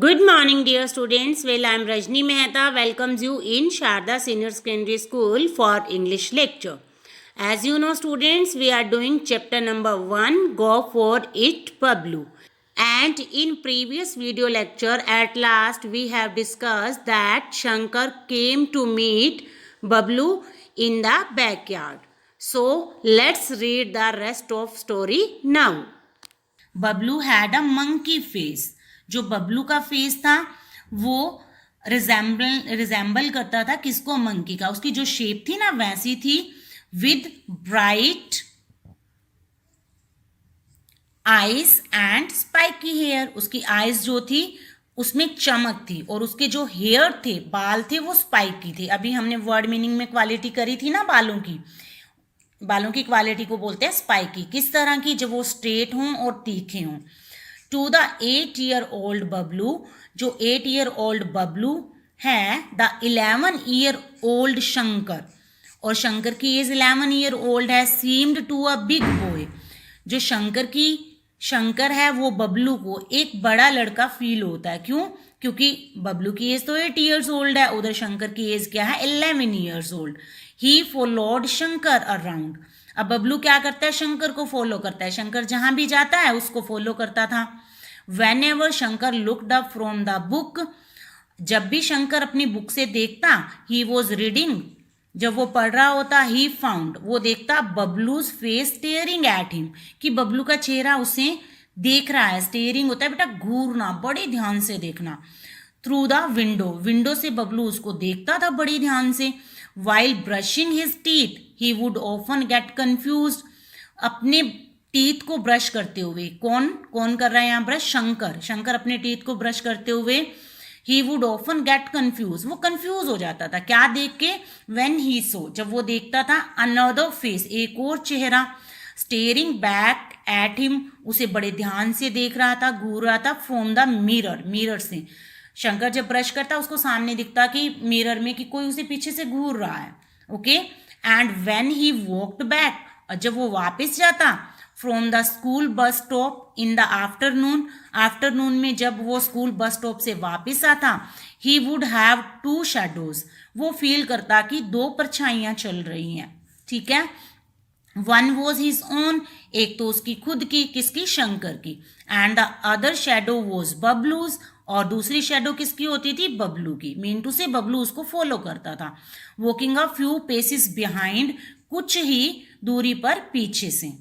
Good morning, dear students. Well, I am Rajni Mehta. Welcomes you in Sharda Senior Secondary School for English lecture. As you know, students, we are doing chapter number 1. Go for it, Pablu. And in previous video lecture, at last we have discussed that Shankar came to meet Bablu in the backyard. So let's read the rest of story now. Bablu had a monkey face. जो बबलू का face था वो resemble करता था किसको? Monkey का. उसकी जो शेप थी ना वैसी थी, with bright eyes and spiky hair. उसकी आईज जो थी उसमें चमक थी और उसके जो हेयर थे, बाल थे, वो स्पाइकी थे. अभी हमने वर्ड मीनिंग में क्वालिटी करी थी ना बालों की. बालों की क्वालिटी को बोलते हैं स्पाइकी. किस तरह की? जब वो स्ट्रेट हों और तीखे हों. To the 8 year old Bablu. जो 8 ईयर ओल्ड बबलू है, द 11 ईयर ओल्ड शंकर. और शंकर की एज 11 ईयर ओल्ड है. Seemed to a big boy. जो शंकर है वो बबलू को एक बड़ा लड़का फील होता है. क्यों? क्योंकि बबलू की एज तो 8 ईयर्स ओल्ड है, उधर शंकर की एज क्या है? 11 years old. He followed Shankar around. अब बबलू क्या करता है? शंकर को फॉलो करता है. शंकर जहां भी जाता है उसको फॉलो करता था. When ever Shankar looked up from the book. जब भी शंकर अपनी बुक से देखता, ही वॉज रीडिंग. जब वो पढ़ रहा होता, ही फाउंड, वो देखता बबलूज फेस स्टेयरिंग एट हिम, कि बबलू का चेहरा उसे देख रहा है. स्टेयरिंग होता है बेटा घूरना, बड़े ध्यान से देखना. थ्रू द विंडो से बबलू उसको देखता था बड़ी ध्यान से. While brushing his teeth, he would often get confused. अपने टीथ को ब्रश करते हुए, कौन कर रहा है यहाँ ब्रश? शंकर अपने टीथ को ब्रश करते हुए he would often get confused. वो कंफ्यूज हो जाता था. क्या देख के? when he saw, जब वो देखता था another face, एक और चेहरा, staring back at him, उसे बड़े ध्यान से देख रहा था, घूर रहा था, from the मिरर से. शंकर जब ब्रश करता उसको सामने दिखता कि मिरर में कि कोई उसे पीछे से घूर रहा है. Okay. And when he walked back, और जब वो वापस जाता from the school bus stop in the afternoon में जब वो स्कूल बस स्टॉप से वापस आता, ही वुड हैव 2 शैडोज. वो फील करता कि 2 परछाइयां चल रही हैं. ठीक है. वन वॉज हिज ओन, एक तो उसकी खुद की, किसकी? शंकर की. And the other shadow was Bablu's, और दूसरी शेडो किसकी होती थी? बबलू की. मीनटू से बबलू उसको फॉलो करता था. Walking a few paces behind, कुछ ही दूरी पर पीछे से.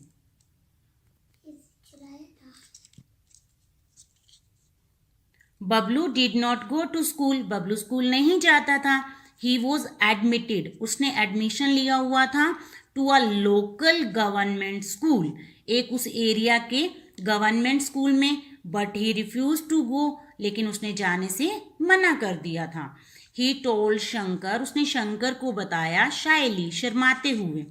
Bablu did not go to school. Bablu school नहीं जाता था. ही वॉज एडमिटेड, उसने एडमिशन लिया हुआ था. To a local government school, एक उस एरिया के गवर्नमेंट स्कूल में. But he refuse to go, लेकिन उसने जाने से मना कर दिया था. ही टोल्ड शंकर, उसने शंकर को बताया शायली, शर्माते हुए,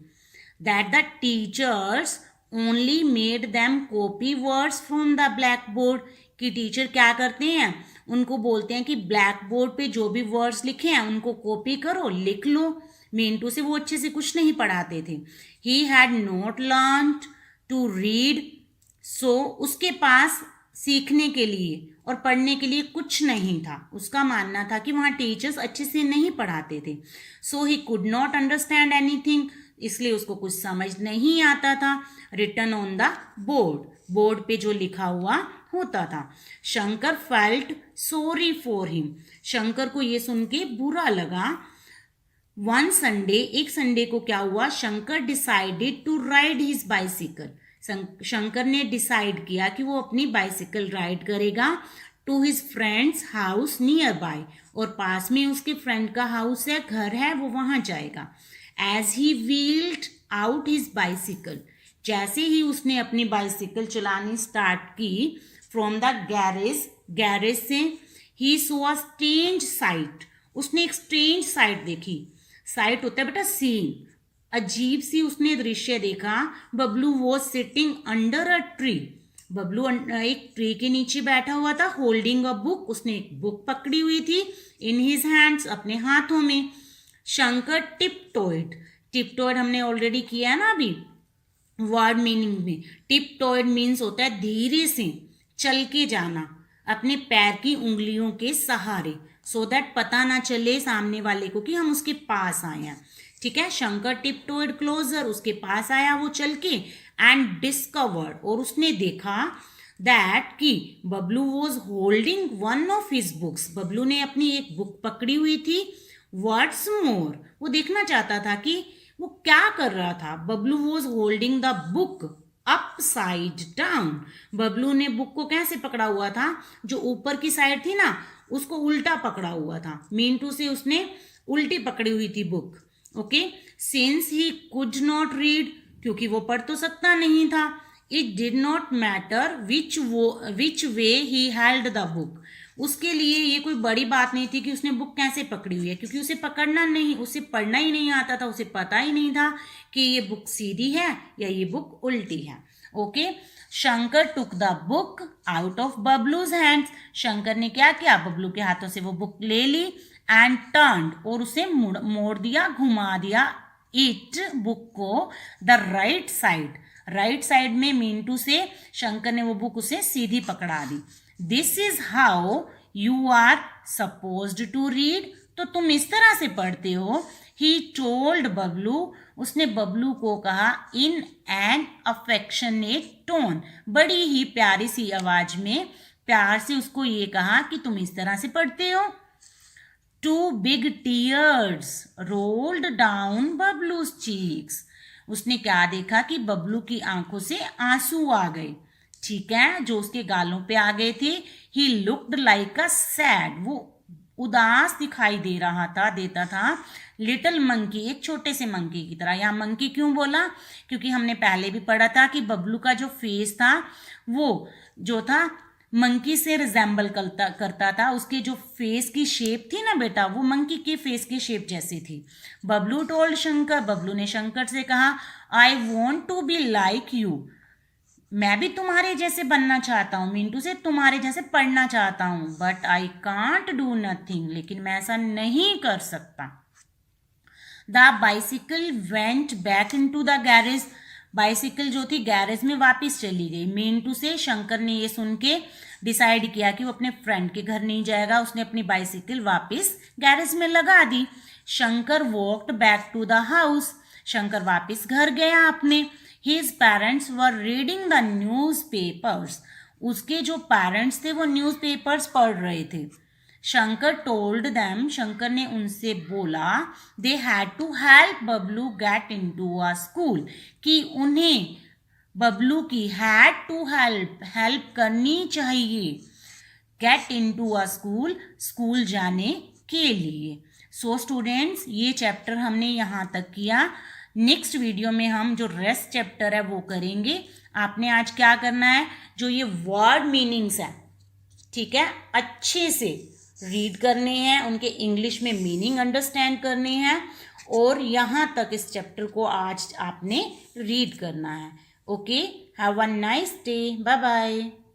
that the teachers only made them copy words from the black board. कि टीचर क्या करते हैं? उनको बोलते हैं कि ब्लैक बोर्ड पे जो भी वर्ड्स लिखे हैं उनको कॉपी करो, लिख लो. मिंटू से वो अच्छे से कुछ नहीं पढ़ाते थे. He had not learned to read, so उसके पास सीखने के लिए और पढ़ने के लिए कुछ नहीं था. उसका मानना था कि वहाँ टीचर्स अच्छे से नहीं पढ़ाते थे. So he could not understand anything, इसलिए उसको कुछ समझ नहीं आता था. रिटन ऑन द बोर्ड पे जो लिखा हुआ होता था. Shankar felt sorry for him, Shankar को ये सुन के बुरा लगा. वन संडे, एक संडे को क्या हुआ? Shankar decided to ride his bicycle. Shankar ने डिसाइड किया कि वो अपनी बाइसिकल राइड करेगा. To his friends house nearby, और पास में उसके फ्रेंड का हाउस है, घर है, वो वहां जाएगा. As he wheeled out his bicycle, जैसे ही उसने अपनी बाइसिकल चलानी स्टार्ट की, फ्रॉम द गैरेज से, he saw a strange site, उसने एक स्ट्रेंज साइट देखी. साइट होता है बेटा सीन, अजीब सी उसने दृश्य देखा. Bablu was sitting under a tree, Bablu एक ट्री के नीचे बैठा हुआ था. होल्डिंग अ बुक, उसने एक बुक पकड़ी हुई थी. इन हिज हैंड्स, अपने हाथों में. शंकर टिपटॉयड हमने ऑलरेडी किया है ना अभी वर्ड मीनिंग में. टिपटॉयड मीन्स होता है धीरे से चल के जाना. अपने पैर की उंगलियों के सहारे, सो दैट पता ना चले सामने वाले को कि हम उसके पास आए हैं। ठीक है, शंकर टिपटोड क्लोजर, उसके पास आया वो चल के, एंड डिस्कवर्ड, और उसने देखा दैट कि Bablu was holding one of his books, Bablu ने अपनी एक बुक पकड़ी हुई थी। व्हाट्स मोर, वो देखना चाहता था कि वो क्या कर रहा था। Bablu was holding the book upside down, Bablu ने बुक को कैसे पकड़ा हुआ था, जो ऊपर की साइड थी ना उसको उल्टा पकड़ा हुआ था। मिंटू से उसने उल्टी पकड़ी हुई थी book. Okay, since he could not read, क्योंकि वो पढ़ तो सकता नहीं था। It did not matter which way he held the book, उसके लिए ये कोई बड़ी बात नहीं थी कि उसने बुक कैसे पकड़ी हुई है, क्योंकि उसे पकड़ना नहीं, उसे पढ़ना ही नहीं आता था, उसे पता ही नहीं था कि ये बुक सीधी है या ये बुक उल्टी है। Okay, Shankar took the book out of Bablu's hands, Shankar ने क्या किया, बबलू के हाथों से वो बुक ले ली, एंड टर्न्ड, और उसे मोड़ दिया, घुमा दिया, इट, बुक को, the right side, right side में मिंटू से शंकर ने वो बुक उसे सीधी पकड़ा दी। This is how you are supposed to read, तो तुम इस तरह से पढ़ते हो। ही टोल्ड बबलू, उसने बबलू को कहा, इन एन अफेक्शनेट टोन, बड़ी ही प्यारी सी आवाज में प्यार से उसको ये कहा कि तुम इस तरह से पढ़ते हो। Two big tears rolled down Bablu's cheeks, उसने क्या देखा कि बबलू की आंखों से आंसू आ गए। ठीक है, जो उसके गालों पे आ गए थे। He looked like a sad, वो उदास दिखाई देता था। लिटिल मंकी, एक छोटे से मंकी की तरह। यहाँ मंकी क्यों बोला, क्योंकि हमने पहले भी पढ़ा था कि बबलू का जो फेस था वो जो था मंकी से रिजेंबल करता था, उसके जो फेस की शेप थी ना बेटा, वो मंकी के फेस की शेप जैसी थी। बबलू टोल्ड शंकर, बबलू ने शंकर से कहा, I want to be like you, मैं भी तुम्हारे जैसे बनना चाहता हूँ, मिंटू से तुम्हारे जैसे पढ़ना चाहता हूँ, but I can't do nothing, लेकिन मैं ऐसा नहीं कर सकता। The bicycle went back into the garage, bicycle जो थी गैरेज में वापस चली गई। मिंटू से शंकर ने ये सुन के डिसाइड किया कि वो अपने फ्रेंड के घर नहीं जाएगा, उसने अपनी बाइसिकल वापस गैरेज में लगा दी। Shankar walked back to the house, Shankar वापस घर गया अपने। His parents were reading the newspapers, उसके जो पेरेंट्स थे वो न्यूज़पेपर्स पढ़ रहे थे। शंकर टोल्ड देम, शंकर ने उनसे बोला, they had to help Bablu get into a school, कि उन्हें बबलू की हैड टू हेल्प करनी चाहिए, get into a school, school जाने के लिए। सो स्टूडेंट्स, ये चैप्टर हमने यहाँ तक किया। नेक्स्ट वीडियो में हम जो रेस्ट चैप्टर है वो करेंगे। आपने आज क्या करना है, जो ये वर्ड मीनिंग्स है, ठीक है, अच्छे से रीड करने हैं, उनके इंग्लिश में मीनिंग अंडरस्टैंड करने हैं, और यहाँ तक इस चैप्टर को आज आपने रीड करना है। Okay, have a nice day, bye bye.